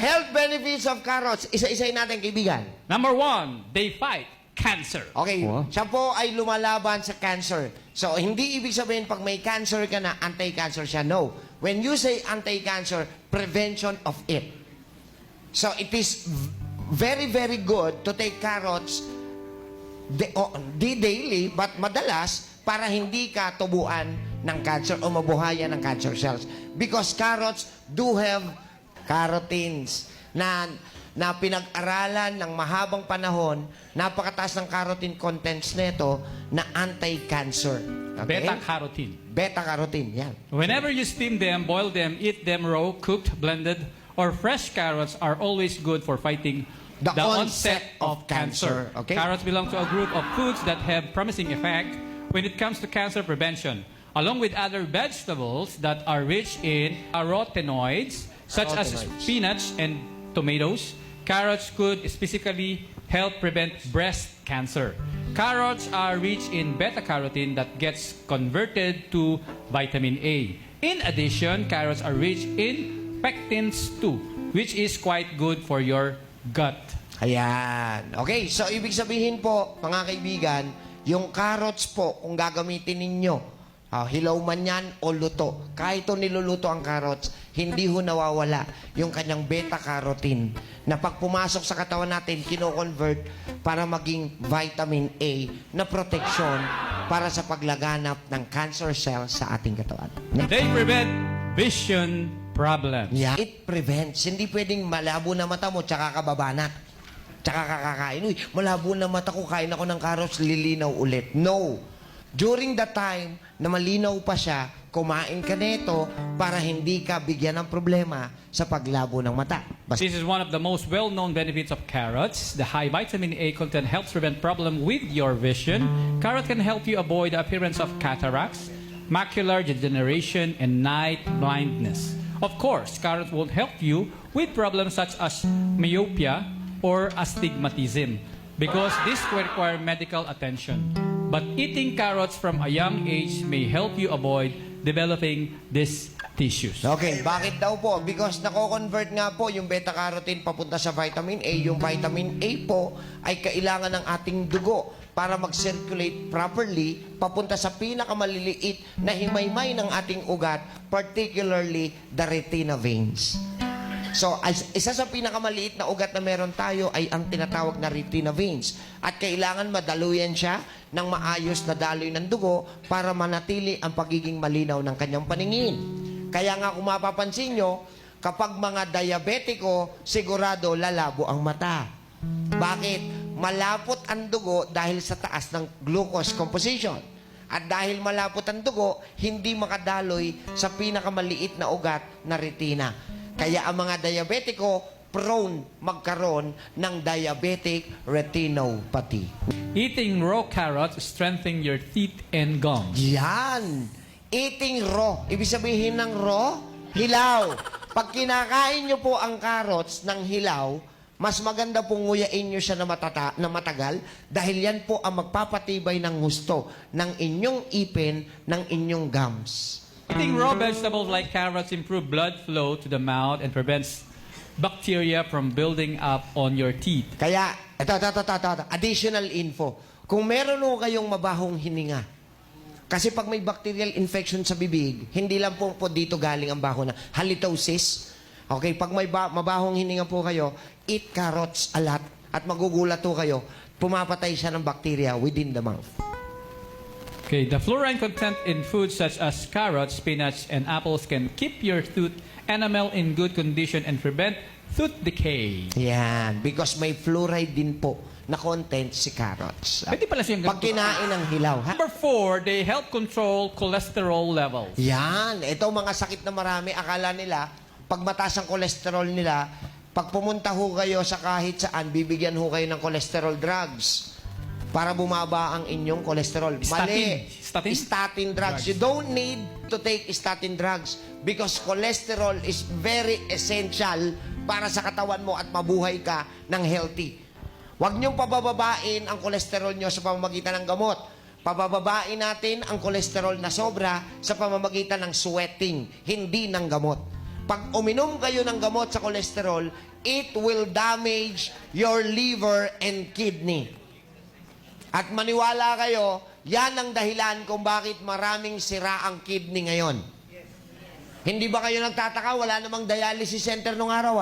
health benefits of carrots. Isa-isayin natin, kaibigan. Number 1, they fight cancer. Okay, Wow. siya po ay lumalaban sa cancer. So, hindi ibig sabihin pag may cancer ka na, anti-cancer siya. No. When you say anti-cancer, prevention of it. So, it is very, very good to take carrots di daily, but madalas, para hindi ka tubuan ng cancer o mabuhayan ng cancer cells. Because carrots do have carotene na pinag-aralan ng mahabang panahon, napakataas ng carotene contents nito na anti-cancer. Okay? Beta-carotene. Beta-carotene, yan. Whenever you steam them, boil them, eat them raw, cooked, blended, or fresh carrots are always good for fighting The onset of cancer. Okay? Carrots belong to a group of foods that have promising effect when it comes to cancer prevention, along with other vegetables that are rich in carotenoids, such as Carotenoids. spinach and tomatoes. Carrots could specifically help prevent breast cancer. Carrots are rich in beta-carotene that gets converted to vitamin A. In addition, carrots are rich in pectins too, which is quite good for your gut. Ayan. Okay, so ibig sabihin po, mga kaibigan, yung carrots po, kung gagamitin ninyo, hilaw man yan o luto, kahit ito niluluto ang carrots, hindi ho nawawala yung kanyang beta-carotene na pag pumasok sa katawan natin, kino-convert para maging vitamin A na proteksyon para sa paglaganap ng cancer cells sa ating katawan. They prevent vision problems. Yeah. It prevents. Hindi pwedeng malabo na mata mo, tsaka kababanat. Tsaka kakakain. Uy, malabo na mata ko, kain ako ng carrots, lilinaw ulit. No. During the time na malinaw pa siya, kumain ka nito para hindi ka bigyan ng problema sa paglabo ng mata. Basta This is one of the most well-known benefits of carrots. The high vitamin A content helps prevent problem with your vision. Carrot can help you avoid the appearance of cataracts, macular degeneration, and night blindness. Of course, carrots won't help you with problems such as myopia or astigmatism because this will require medical attention. But eating carrots from a young age may help you avoid developing these tissues. Okay, bakit daw po? Because nako-convert nga po yung beta-carotene papunta sa vitamin A. Yung vitamin A po ay kailangan ng ating dugo para mag-circulate properly papunta sa pinakamaliliit na himaymay ng ating ugat, particularly the retina veins. So, isa sa pinakamaliit na ugat na meron tayo ay ang tinatawag na retina veins. At kailangan madaluyan siya ng maayos na daloy ng dugo para manatili ang pagiging malinaw ng kanyang paningin. Kaya nga kung mapapansin nyo, kapag mga diabetiko, sigurado lalabo ang mata. Bakit? Malapot ang dugo dahil sa taas ng glucose composition. At dahil malapot ang dugo, hindi makadaloy sa pinakamaliit na ugat na retina. Kaya ang mga diabetiko, prone magkaroon ng diabetic retinopathy. Eating raw carrots strengthens your teeth and gums. Yan! Eating raw. Ibig sabihin ng raw, hilaw. Pag kinakain nyo po ang carrots ng hilaw, mas maganda pong nguyain nyo siya na matagal dahil yan po ang magpapatibay ng gusto ng inyong ipin, ng inyong gums. Eating raw vegetables like carrots improve blood flow to the mouth and prevents bacteria from building up on your teeth. Kaya, ito, additional info. Kung meron ho kayong mabahong hininga, kasi pag may bacterial infection sa bibig, hindi lang po dito galing ang baho na halitosis. Okay, pag may mabahong hininga po kayo, eat carrots a lot at magugulat po kayo, pumapatay siya ng bacteria within the mouth. Okay, the fluorine content in foods such as carrots, spinach, and apples can keep your tooth enamel in good condition and prevent tooth decay. Yan, because may fluoride din po na content si carrots. Pwede pala siyang Pag kinain ng hilaw, ha? Number 4, they help control cholesterol levels. Yan, ito mga sakit na marami, akala nila, pag mataas ang cholesterol nila, pag pumunta ho kayo sa kahit saan, bibigyan ho kayo ng cholesterol drugs para bumaba ang inyong cholesterol. Mali. Statin? Statin drugs. You don't need to take statin drugs because cholesterol is very essential para sa katawan mo at mabuhay ka ng healthy. Huwag niyong pabababain ang cholesterol niyo sa pamamagitan ng gamot. Pabababain natin ang cholesterol na sobra sa pamamagitan ng sweating, hindi ng gamot. pag uminom kayo ng gamot sa kolesterol, it will damage your liver and kidney. At maniwala kayo, yan ang dahilan kung bakit maraming sira ang kidney ngayon. Hindi ba kayo nagtataka? Wala namang dialysis center nung araw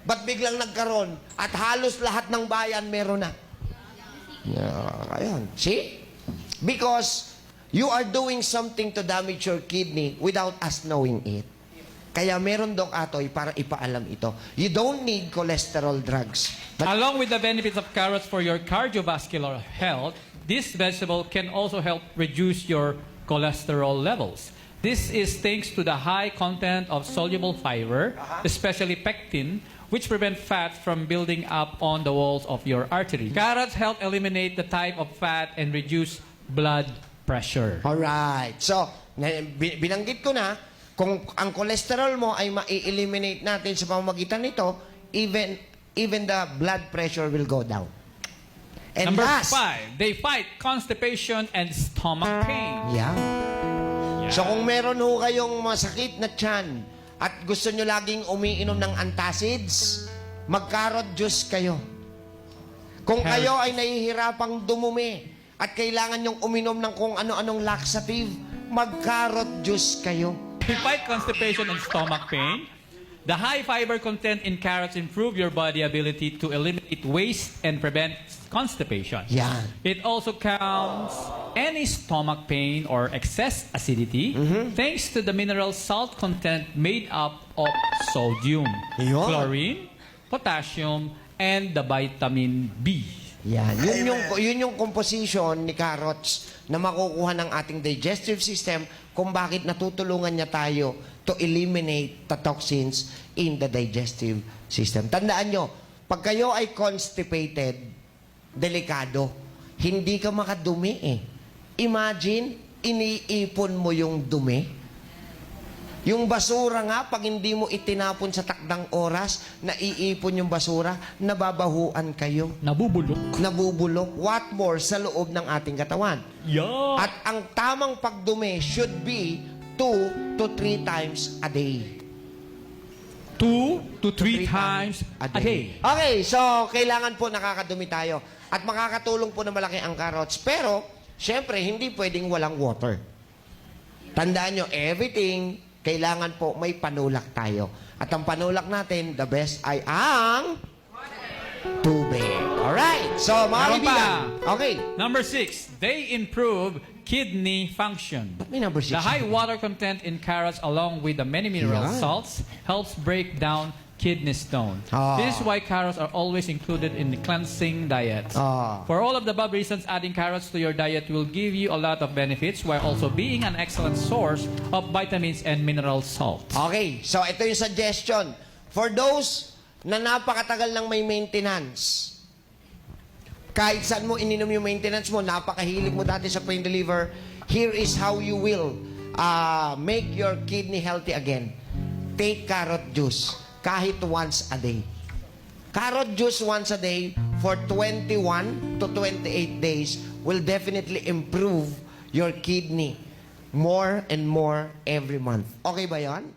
Ba't biglang nagkaroon? At halos lahat ng bayan meron na. Ayan. See? Because you are doing something to damage your kidney without us knowing it. Kaya meron Doc Atoy para ipaalam ito. You don't need cholesterol drugs. Along with the benefits of carrots for your cardiovascular health, this vegetable can also help reduce your cholesterol levels. This is thanks to the high content of soluble fiber, especially pectin, which prevent fat from building up on the walls of your artery. Carrots help eliminate the type of fat and reduce blood pressure. Alright. So, binanggit ko na, kung ang cholesterol mo ay ma-eliminate natin sa pamamagitan nito, even the blood pressure will go down. And Number last, 5, they fight constipation and stomach pain. yeah. So kung meron ho kayong masakit na tiyan at gusto nyo laging umiinom ng antacids, mag-carrot juice kayo. Kung kayo ay nahihirapang dumumi at kailangan nyong uminom ng kung ano-anong laxative, mag-carrot juice kayo. They fight constipation and stomach pain. The high fiber content in carrots improve your body ability to eliminate waste and prevent constipation. Yan. It also counts any stomach pain or excess acidity thanks to the mineral salt content made up of sodium, Yun. chlorine, potassium, and the vitamin B. Yan. Yun yung composition ni carrots na makukuha ng ating digestive system kung bakit natutulungan niya tayo to eliminate the toxins in the digestive system. Tandaan nyo, pag kayo ay constipated, delikado. Hindi ka makadumi Imagine, iniipon mo yung dumi. Yung basura nga, pag hindi mo itinapon sa takdang oras, naiipon yung basura, nababahuan kayo. Nabubulok. What more sa loob ng ating katawan? Yeah. At ang tamang pagdumi should be 2 to 3 times a day. 2 to 3 times a day. Okay, so kailangan po nakakadumi tayo. At makakatulong po na malaki ang carrots. Pero, syempre, hindi pwedeng walang water. Tandaan nyo, everything, kailangan po may panulak tayo. At ang panulak natin, the best ay ang tubig. Alright, so mga Meron kaibigan. pa. Okay. Number 6, they improve kidney function. Ba't may number 6? The high water content in carrots along with the many mineral Yeah. salts helps break down kidney stone. Ah. This is why carrots are always included in the cleansing diet. Ah. For all of the above reasons, adding carrots to your diet will give you a lot of benefits while also being an excellent source of vitamins and mineral salts. Okay, so ito yung suggestion. For those na napakatagal ng may maintenance, kahit saan mo ininom yung maintenance mo, napakahilig mo dati sa pain reliever, here is how you will make your kidney healthy again. Take carrot juice kahit once a day. Carrot juice once a day for 21 to 28 days will definitely improve your kidney more and more every month. Okay ba yan?